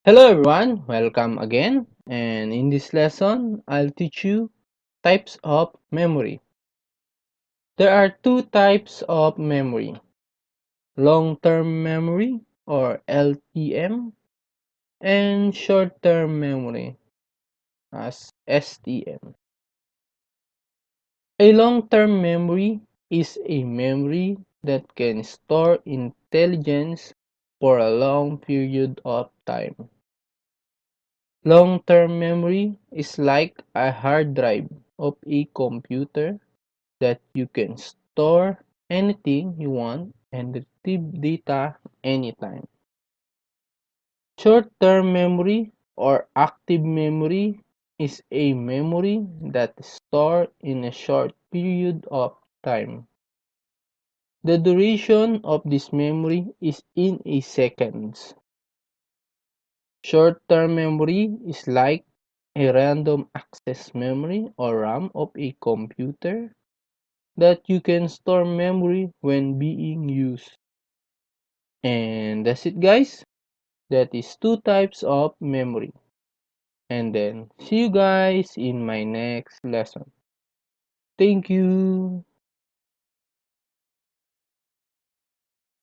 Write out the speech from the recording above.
Hello everyone, welcome again. And in this lesson, I'll teach you types of memory. There are two types of memory: long-term memory or LTM and short-term memory as STM. A long-term memory is a memory that can store intelligence for a long period of time. Long-term memory is like a hard drive of a computer that you can store anything you want and retrieve data anytime. Short-term memory or active memory is a memory that is stored in a short period of time. The duration of this memory is in a seconds. Short-term memory is like a random access memory or RAM of a computer that you can store memory when being used. And that's it guys. That is two types of memory. And then see you guys in my next lesson. Thank you.